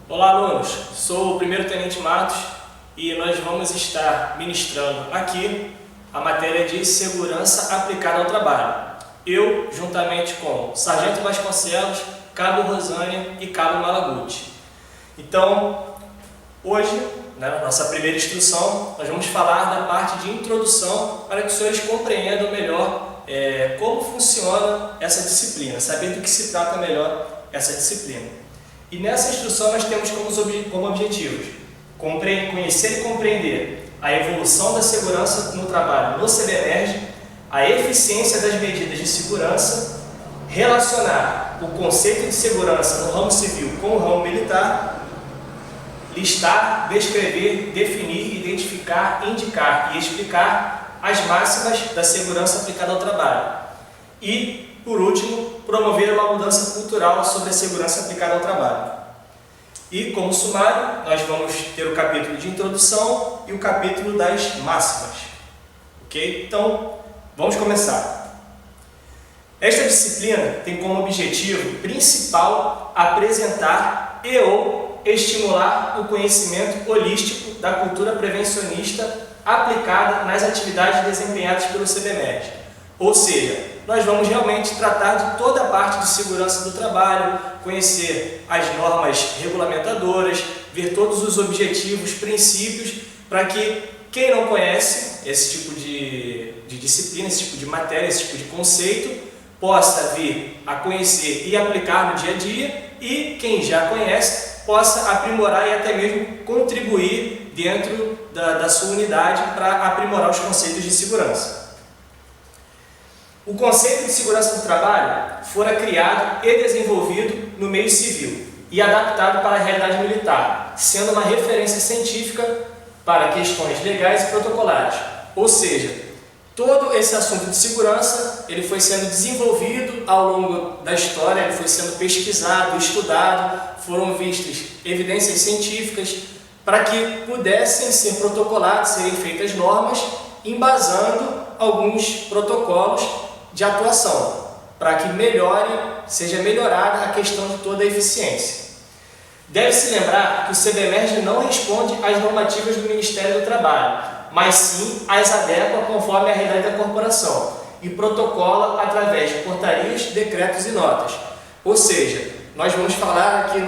Olá, alunos! Sou o primeiro tenente Matos e nós vamos estar ministrando aqui a matéria de segurança aplicada ao trabalho. Eu, juntamente com Sargento Vasconcelos, Cabo Rosânia e Cabo Malaguti. Então, hoje, na nossa primeira instrução, nós vamos falar da parte de introdução para que os senhores compreendam melhor como funciona essa disciplina, saber do que se trata melhor essa disciplina. E nessa instrução nós temos como objetivos conhecer e compreender a evolução da segurança no trabalho no CBMERG, a eficiência das medidas de segurança, relacionar o conceito de segurança no ramo civil com o ramo militar, listar, descrever, definir, identificar, indicar e explicar as máximas da segurança aplicada ao trabalho. E, por último, promover uma mudança cultural sobre a segurança aplicada ao trabalho. E, como sumário, nós vamos ter o capítulo de introdução e o capítulo das máximas. Ok? Então, vamos começar. Esta disciplina tem como objetivo principal apresentar ou estimular o conhecimento holístico da cultura prevencionista aplicada nas atividades desempenhadas pelo CBMERG. Ou seja, nós vamos realmente tratar de toda a parte de segurança do trabalho, conhecer as normas regulamentadoras, ver todos os objetivos, princípios, para que quem não conhece esse tipo de disciplina, esse tipo de matéria, esse tipo de conceito, possa vir a conhecer e aplicar no dia a dia, e quem já conhece possa aprimorar e até mesmo contribuir dentro da sua unidade para aprimorar os conceitos de segurança. O conceito de segurança do trabalho fora criado e desenvolvido no meio civil e adaptado para a realidade militar, sendo uma referência científica para questões legais e protocolares. Ou seja, todo esse assunto de segurança ele foi sendo desenvolvido ao longo da história, ele foi sendo pesquisado, estudado, foram vistas evidências científicas para que pudessem ser protocolados, serem feitas normas, embasando alguns protocolos de atuação, para que seja melhorada a questão de toda a eficiência. Deve-se lembrar que o CBMERG não responde às normativas do Ministério do Trabalho, mas sim as adequa conforme a realidade da corporação e protocola através de portarias, decretos e notas. Ou seja, nós vamos falar aqui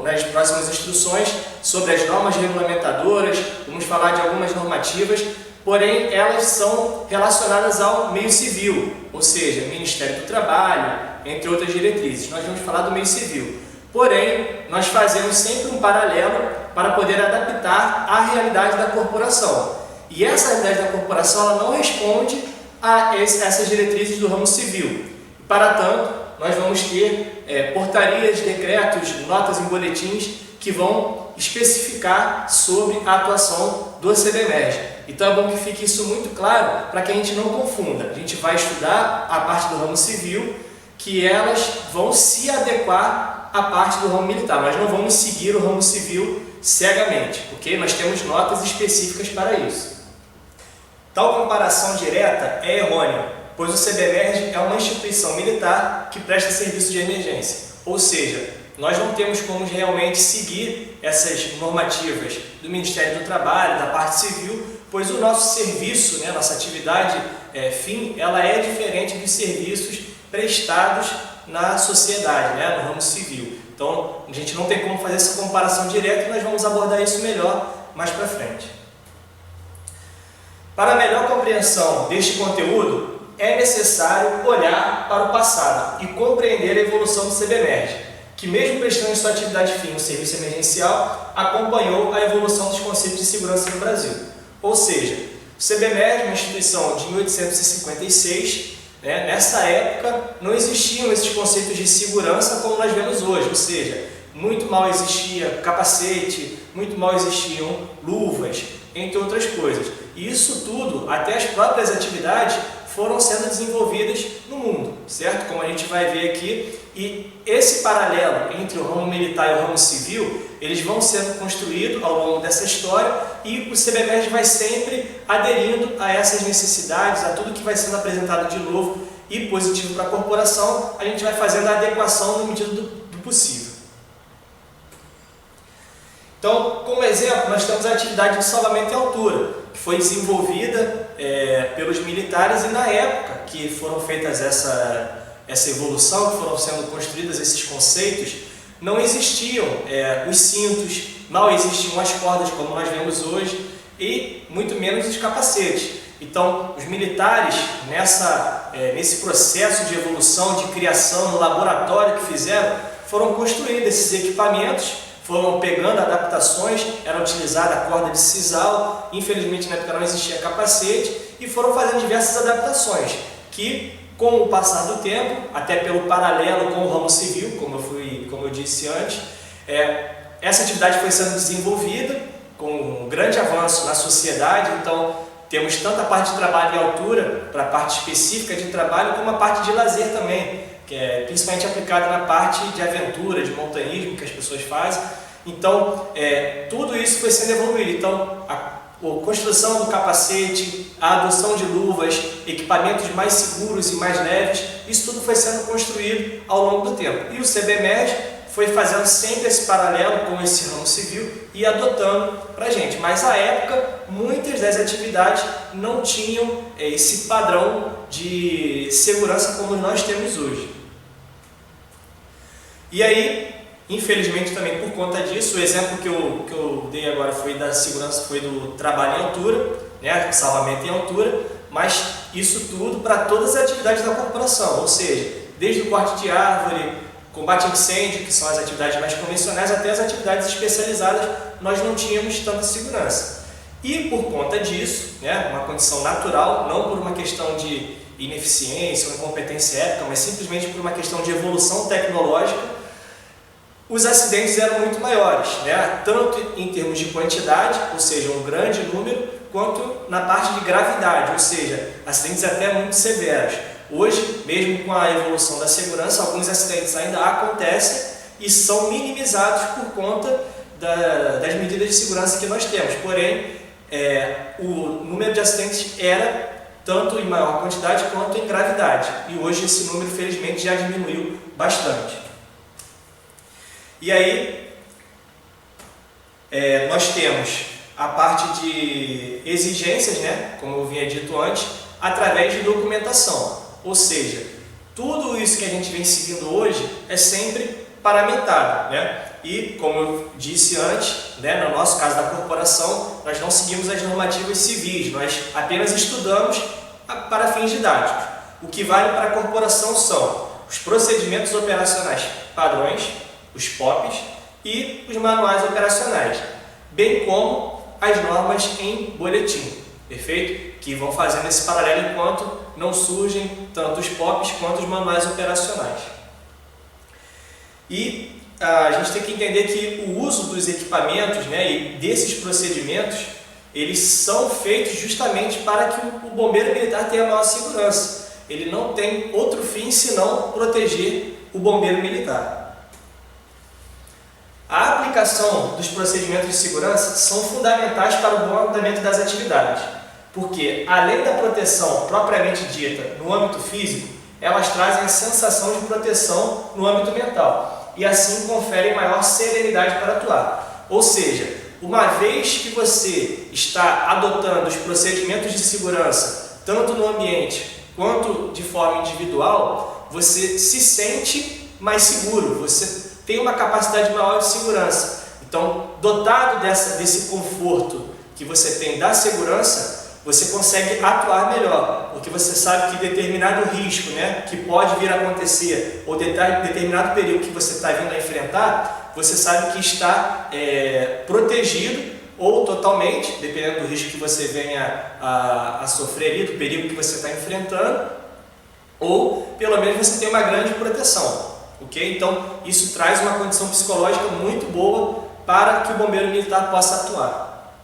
nas próximas instruções sobre as normas regulamentadoras, vamos falar de algumas normativas, porém elas são relacionadas ao meio civil, ou seja, Ministério do Trabalho, entre outras diretrizes. Nós vamos falar do meio civil. Porém, nós fazemos sempre um paralelo para poder adaptar à realidade da corporação. E essa realidade da corporação ela não responde a essas diretrizes do ramo civil. Para tanto, nós vamos ter portarias, decretos, notas em boletins que vão especificar sobre a atuação do CBMERG. Então é bom que fique isso muito claro para que a gente não confunda. A gente vai estudar a parte do ramo civil, que elas vão se adequar à parte do ramo militar. Nós não vamos seguir o ramo civil cegamente, ok? Nós temos notas específicas para isso. Tal comparação direta é errônea, pois o CBMERG é uma instituição militar que presta serviço de emergência. Ou seja, nós não temos como realmente seguir essas normativas do Ministério do Trabalho, da parte civil, pois o nosso serviço, nossa atividade fim, ela é diferente dos serviços prestados na sociedade, no ramo civil. Então, a gente não tem como fazer essa comparação direta e nós vamos abordar isso melhor mais para frente. Para a melhor compreensão deste conteúdo, é necessário olhar para o passado e compreender a evolução do CBMERG, que mesmo prestando em sua atividade fim no serviço emergencial, acompanhou a evolução dos conceitos de segurança no Brasil. Ou seja, o CBMERG é uma instituição de 1856, nessa época não existiam esses conceitos de segurança como nós vemos hoje, ou seja, muito mal existia capacete, muito mal existiam luvas, entre outras coisas. E isso tudo, até as próprias atividades, foram sendo desenvolvidas no mundo, certo? Como a gente vai ver aqui, e esse paralelo entre o ramo militar e o ramo civil, eles vão sendo construídos ao longo dessa história e o CBMERG vai sempre aderindo a essas necessidades, a tudo que vai sendo apresentado de novo e positivo para a corporação, a gente vai fazendo a adequação na medida do possível. Então, como exemplo, nós temos a atividade de salvamento em altura, que foi desenvolvida pelos militares, e na época que foram feitas essa evolução, que foram sendo construídos esses conceitos, não existiam os cintos, mal existiam as cordas como nós vemos hoje, e muito menos os capacetes. Então, os militares, nesse processo de evolução, de criação no laboratório que fizeram, foram construindo esses equipamentos, foram pegando adaptações, era utilizada a corda de sisal, infelizmente na época não existia capacete, e foram fazendo diversas adaptações, que com o passar do tempo, até pelo paralelo com o ramo civil, como eu disse antes, essa atividade foi sendo desenvolvida com um grande avanço na sociedade. Então temos tanto a parte de trabalho em altura, para a parte específica de trabalho, como a parte de lazer também, que é principalmente aplicada na parte de aventura, de montanhismo que as pessoas fazem. Então tudo isso foi sendo evoluído. Então a construção do capacete, a adoção de luvas, equipamentos mais seguros e mais leves, isso tudo foi sendo construído ao longo do tempo. E o CBMERG foi fazendo sempre esse paralelo com esse ramo civil e adotando para a gente. Mas à época, muitas das atividades não tinham esse padrão de segurança como nós temos hoje. E aí, infelizmente também por conta disso, o exemplo que eu dei agora foi da segurança, foi do trabalho em altura, né, salvamento em altura, mas isso tudo para todas as atividades da corporação, ou seja, desde o corte de árvore, combate a incêndio, que são as atividades mais convencionais, até as atividades especializadas, nós não tínhamos tanta segurança. E por conta disso, né, uma condição natural, não por uma questão de ineficiência ou incompetência ética, mas simplesmente por uma questão de evolução tecnológica, os acidentes eram muito maiores, né? Tanto em termos de quantidade, ou seja, um grande número, quanto na parte de gravidade, ou seja, acidentes até muito severos. Hoje, mesmo com a evolução da segurança, alguns acidentes ainda acontecem e são minimizados por conta das medidas de segurança que nós temos. Porém, o número de acidentes era tanto em maior quantidade quanto em gravidade. E hoje esse número, felizmente, já diminuiu bastante. E aí, nós temos a parte de exigências, né, como eu vinha dito antes, através de documentação. Ou seja, tudo isso que a gente vem seguindo hoje é sempre paramentado, né? E, como eu disse antes, né, no nosso caso da corporação, nós não seguimos as normativas civis, nós apenas estudamos para fins didáticos. O que vale para a corporação são os procedimentos operacionais padrões, os POPs e os manuais operacionais, bem como as normas em boletim, perfeito? Que vão fazendo esse paralelo enquanto não surgem tanto os POPs quanto os manuais operacionais. E a gente tem que entender que o uso dos equipamentos, né, e desses procedimentos, eles são feitos justamente para que o bombeiro militar tenha maior segurança. Ele não tem outro fim senão proteger o bombeiro militar. A aplicação dos procedimentos de segurança são fundamentais para o bom andamento das atividades, porque, além da proteção propriamente dita no âmbito físico, elas trazem a sensação de proteção no âmbito mental e assim conferem maior serenidade para atuar. Ou seja, uma vez que você está adotando os procedimentos de segurança, tanto no ambiente quanto de forma individual, você se sente mais seguro, você tem uma capacidade maior de segurança. Então, dotado desse conforto que você tem da segurança, você consegue atuar melhor, porque você sabe que determinado risco, né, que pode vir a acontecer, ou determinado período que você está vindo a enfrentar, você sabe que está protegido ou totalmente, dependendo do risco que você venha a sofrer ali, do perigo que você está enfrentando, ou pelo menos você tem uma grande proteção. Okay? Então, isso traz uma condição psicológica muito boa para que o bombeiro militar possa atuar.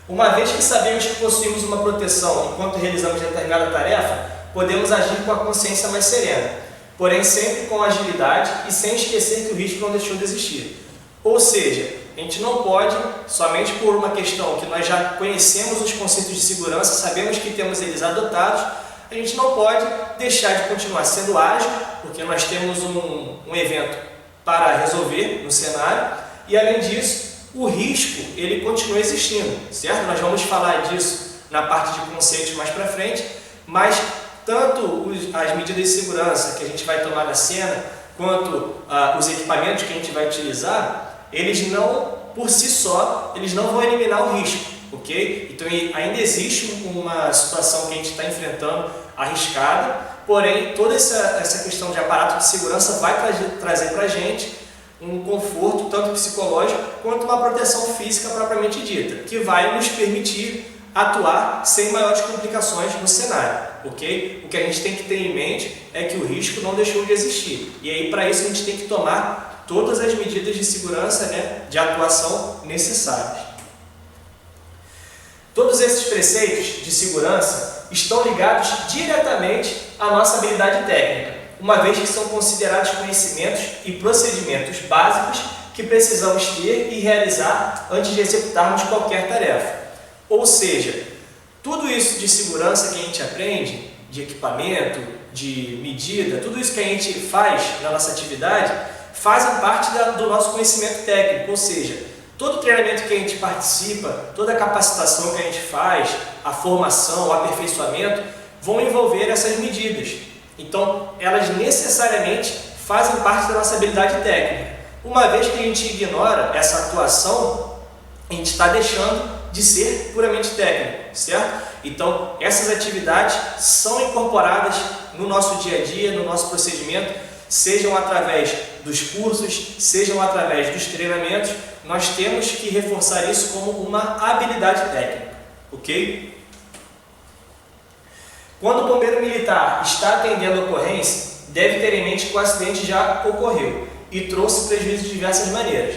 Uma vez que sabemos que possuímos uma proteção enquanto realizamos determinada tarefa, podemos agir com a consciência mais serena, porém sempre com agilidade e sem esquecer que o risco não deixou de existir. Ou seja, a gente não pode, somente por uma questão que nós já conhecemos os conceitos de segurança, sabemos que temos eles adotados, a gente não pode deixar de continuar sendo ágil, porque nós temos um evento para resolver no cenário, E além disso, o risco ele continua existindo, certo? Nós vamos falar disso na parte de conceitos mais para frente, mas tanto as medidas de segurança que a gente vai tomar na cena, quanto os equipamentos que a gente vai utilizar, eles não, por si só, eles não vão eliminar o risco, ok? Então ainda existe uma situação que a gente está enfrentando arriscada, porém toda essa questão de aparato de segurança vai trazer para a gente um conforto tanto psicológico quanto uma proteção física propriamente dita, que vai nos permitir atuar sem maiores complicações no cenário, ok? O que a gente tem que ter em mente é que o risco não deixou de existir, e aí para isso a gente tem que tomar todas as medidas de segurança, né, de atuação necessárias. Todos esses preceitos de segurança estão ligados diretamente à nossa habilidade técnica, uma vez que são considerados conhecimentos e procedimentos básicos que precisamos ter e realizar antes de executarmos qualquer tarefa. Ou seja, tudo isso de segurança que a gente aprende, de equipamento, de medida, tudo isso que a gente faz na nossa atividade, fazem parte do nosso conhecimento técnico, ou seja, todo treinamento que a gente participa, toda a capacitação que a gente faz, a formação, o aperfeiçoamento, vão envolver essas medidas. Então, elas necessariamente fazem parte da nossa habilidade técnica. Uma vez que a gente ignora essa atuação, a gente está deixando de ser puramente técnico, certo? Então, essas atividades são incorporadas no nosso dia a dia, no nosso procedimento, sejam através dos cursos, sejam através dos treinamentos, nós temos que reforçar isso como uma habilidade técnica, ok? Quando o bombeiro militar está atendendo a ocorrência, deve ter em mente que o acidente já ocorreu e trouxe prejuízo de diversas maneiras.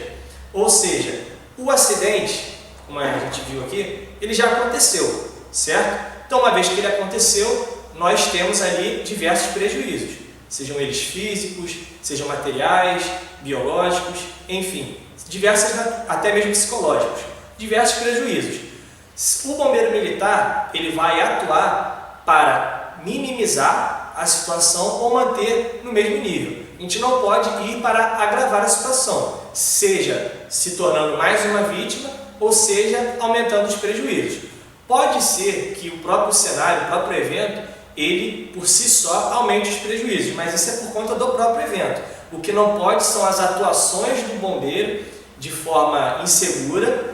Ou seja, o acidente, como a gente viu aqui, ele já aconteceu, certo? Então, uma vez que ele aconteceu, nós temos ali diversos prejuízos, sejam eles físicos, sejam materiais, biológicos, enfim, diversos, até mesmo psicológicos, diversos prejuízos. O bombeiro militar, ele vai atuar para minimizar a situação ou manter no mesmo nível. A gente não pode ir para agravar a situação, seja se tornando mais uma vítima ou seja aumentando os prejuízos. Pode ser que o próprio cenário, o próprio evento, ele por si só aumente os prejuízos, mas isso é por conta do próprio evento. O que não pode são as atuações do bombeiro de forma insegura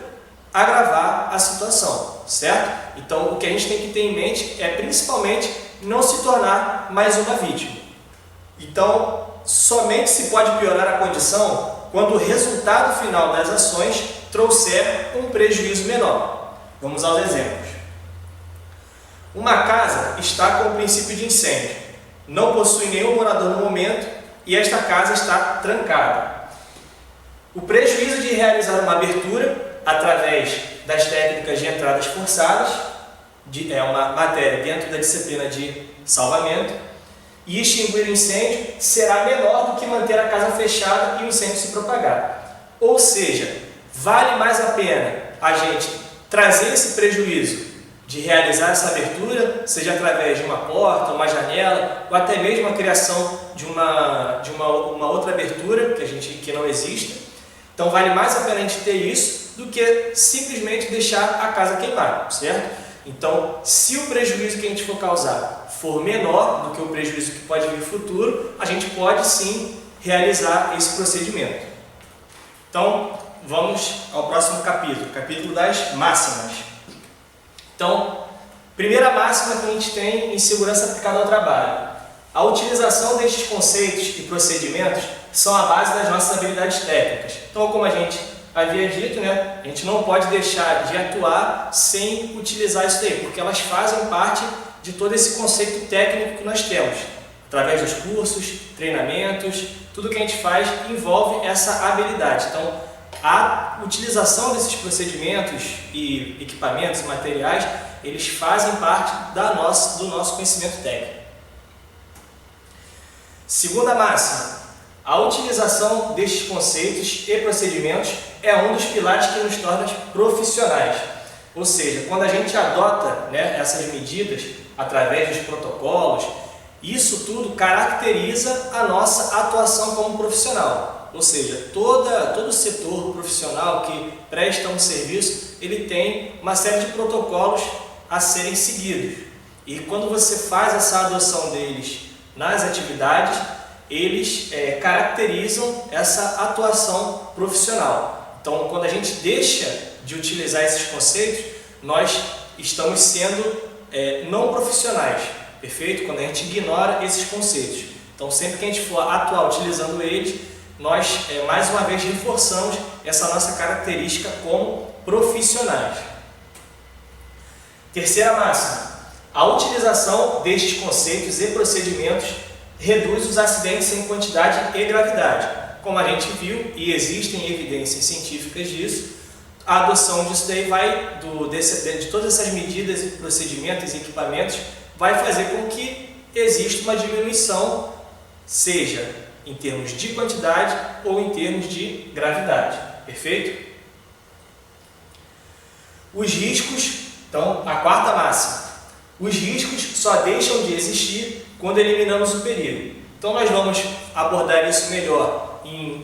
agravar a situação, certo? Então, o que a gente tem que ter em mente é principalmente não se tornar mais uma vítima. Então, somente se pode piorar a condição quando o resultado final das ações trouxer um prejuízo menor. Vamos aos exemplos. Uma casa está com o princípio de incêndio, não possui nenhum morador no momento e esta casa está trancada. O prejuízo de realizar uma abertura através das técnicas de entradas forçadas, é uma matéria dentro da disciplina de salvamento, e extinguir o incêndio será menor do que manter a casa fechada e o incêndio se propagar. Ou seja, vale mais a pena a gente trazer esse prejuízo de realizar essa abertura, seja através de uma porta, uma janela, ou até mesmo a criação de uma outra abertura que não exista. Então vale mais a pena a gente ter isso do que simplesmente deixar a casa queimar, certo? Então, se o prejuízo que a gente for causar for menor do que o prejuízo que pode vir no futuro, a gente pode sim realizar esse procedimento. Então, vamos ao próximo capítulo, capítulo das máximas. Então, primeira máxima que a gente tem em segurança aplicada ao trabalho. A utilização destes conceitos e procedimentos são a base das nossas habilidades técnicas. Então, como a gente havia dito, né, a gente não pode deixar de atuar sem utilizar isso daí, porque elas fazem parte de todo esse conceito técnico que nós temos. Através dos cursos, treinamentos, tudo que a gente faz envolve essa habilidade. Então, a utilização desses procedimentos e equipamentos, materiais, eles fazem parte do nosso conhecimento técnico. Segunda máxima. A utilização destes conceitos e procedimentos é um dos pilares que nos torna profissionais. Ou seja, quando a gente adota, né, essas medidas através dos protocolos, isso tudo caracteriza a nossa atuação como profissional. Ou seja, todo o setor profissional que presta um serviço, ele tem uma série de protocolos a serem seguidos. E quando você faz essa adoção deles nas atividades, eles caracterizam essa atuação profissional. Então, quando a gente deixa de utilizar esses conceitos, nós estamos sendo não profissionais, perfeito? Quando a gente ignora esses conceitos. Então, sempre que a gente for atuar utilizando eles, nós mais uma vez reforçamos essa nossa característica como profissionais. Terceira máxima: a utilização destes conceitos e procedimentos reduz os acidentes em quantidade e gravidade. Como a gente viu, e existem evidências científicas disso, a adoção disso daí de todas essas medidas, procedimentos e equipamentos, vai fazer com que exista uma diminuição, seja em termos de quantidade ou em termos de gravidade. Perfeito? Os riscos, então, a quarta máxima: os riscos só deixam de existir quando eliminamos o perigo. Então, nós vamos abordar isso melhor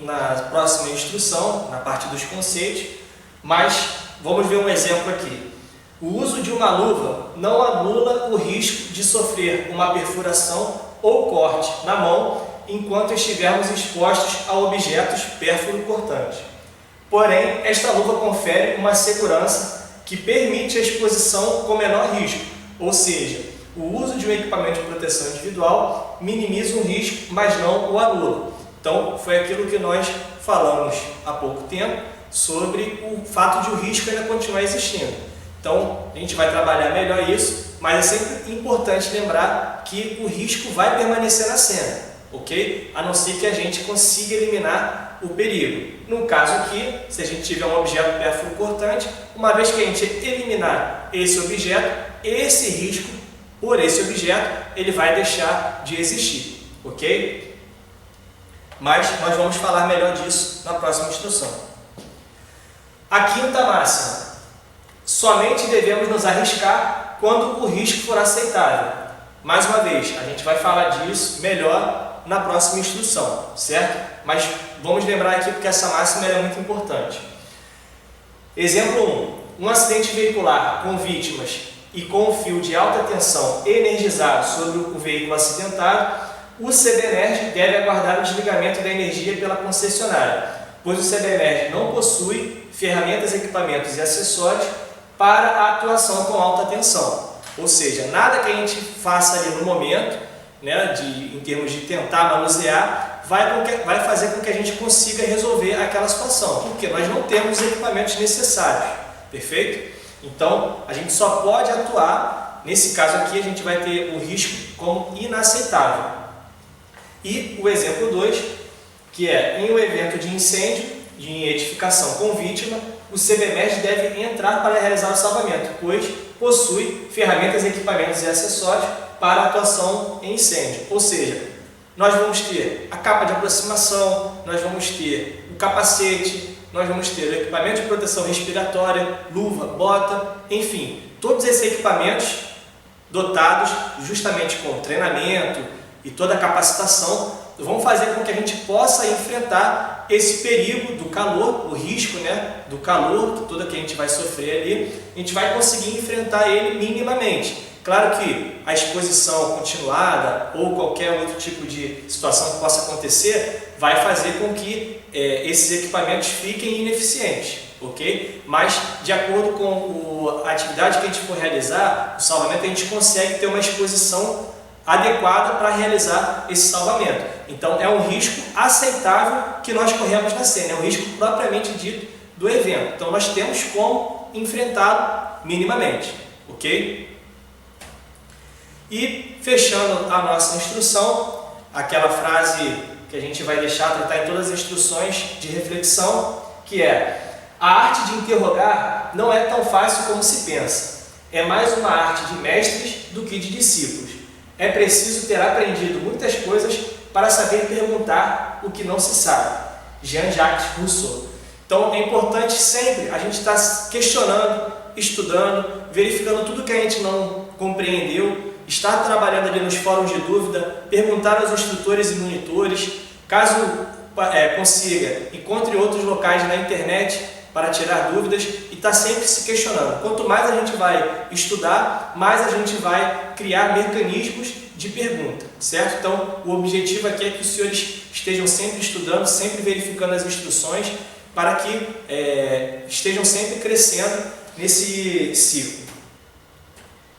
na próxima instrução, na parte dos conceitos, mas vamos ver um exemplo aqui. O uso de uma luva não anula o risco de sofrer uma perfuração ou corte na mão enquanto estivermos expostos a objetos pérfuro-cortantes. Porém, esta luva confere uma segurança que permite a exposição com menor risco, ou seja, o uso de um equipamento de proteção individual minimiza o risco, mas não o anula. Então, foi aquilo que nós falamos há pouco tempo sobre o fato de o risco ainda continuar existindo. Então, a gente vai trabalhar melhor isso, mas é sempre importante lembrar que o risco vai permanecer na cena, ok? A não ser que a gente consiga eliminar o perigo. No caso aqui, se a gente tiver um objeto pérfuro-cortante, uma vez que a gente eliminar esse objeto, esse risco por esse objeto, ele vai deixar de existir, ok? Mas nós vamos falar melhor disso na próxima instrução. A quinta máxima: somente devemos nos arriscar quando o risco for aceitável. Mais uma vez, a gente vai falar disso melhor na próxima instrução, certo? Mas vamos lembrar aqui porque essa máxima é muito importante. Exemplo 1. Um acidente veicular com vítimas e com um fio de alta tensão energizado sobre o veículo acidentado, o CBEnerg deve aguardar o desligamento da energia pela concessionária, pois o CBEnerg não possui ferramentas, equipamentos e acessórios para a atuação com alta tensão. Ou seja, nada que a gente faça ali no momento, né, em termos de tentar manusear, vai fazer com que a gente consiga resolver aquela situação, porque nós não temos os equipamentos necessários, perfeito? Então, a gente só pode atuar, nesse caso aqui, a gente vai ter o risco como inaceitável. E o exemplo 2, que é, em um evento de incêndio, de edificação com vítima, o CBEnerg deve entrar para realizar o salvamento, pois possui ferramentas, equipamentos e acessórios para atuação em incêndio. Ou seja, nós vamos ter a capa de aproximação, nós vamos ter o capacete, nós vamos ter o equipamento de proteção respiratória, luva, bota, enfim, todos esses equipamentos dotados justamente com treinamento e toda a capacitação vão fazer com que a gente possa enfrentar esse perigo do calor, o risco, né, do calor que a gente vai sofrer ali, a gente vai conseguir enfrentar ele minimamente. Claro que a exposição continuada ou qualquer outro tipo de situação que possa acontecer vai fazer com que esses equipamentos fiquem ineficientes, ok? Mas, de acordo com a atividade que a gente for realizar, o salvamento, a gente consegue ter uma exposição adequada para realizar esse salvamento. Então, é um risco aceitável que nós corremos na cena, é um risco propriamente dito do evento. Então, nós temos como enfrentá-lo minimamente, ok? E, fechando a nossa instrução, aquela frase que a gente vai deixar tratar em todas as instruções de reflexão, que é: a arte de interrogar não é tão fácil como se pensa. É mais uma arte de mestres do que de discípulos. É preciso ter aprendido muitas coisas para saber perguntar o que não se sabe. Jean-Jacques Rousseau. Então é importante sempre a gente estar questionando, estudando, verificando tudo que a gente não compreendeu, estar trabalhando ali nos fóruns de dúvida, perguntar aos instrutores e monitores. Caso encontre outros locais na internet para tirar dúvidas e está sempre se questionando. Quanto mais a gente vai estudar, mais a gente vai criar mecanismos de pergunta, certo? Então, o objetivo aqui é que os senhores estejam sempre estudando, sempre verificando as instruções, para que estejam sempre crescendo nesse ciclo.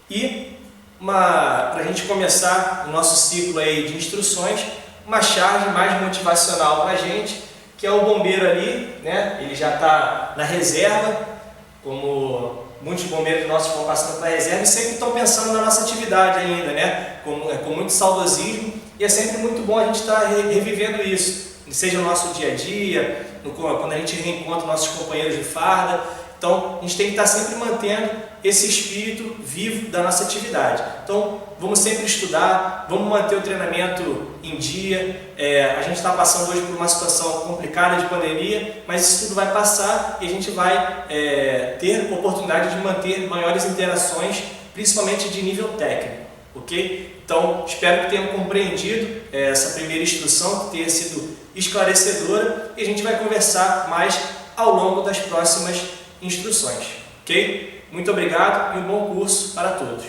E, para a gente começar o nosso ciclo aí de instruções, uma charge mais motivacional para a gente, que é o bombeiro ali, né? Ele já está na reserva, como muitos bombeiros nossos vão passando para a reserva e sempre estão pensando na nossa atividade ainda, né? Com muito saudosismo, e é sempre muito bom a gente estar revivendo isso, seja no nosso dia a dia, quando a gente reencontra nossos companheiros de farda. Então, a gente tem que estar sempre mantendo esse espírito vivo da nossa atividade. Então, vamos sempre estudar, vamos manter o treinamento em dia. A gente está passando hoje por uma situação complicada de pandemia, mas isso tudo vai passar e a gente vai ter oportunidade de manter maiores interações, principalmente de nível técnico, ok? Então, espero que tenham compreendido essa primeira instrução, que tenha sido esclarecedora, e a gente vai conversar mais ao longo das próximas instruções, ok? Muito obrigado e um bom curso para todos.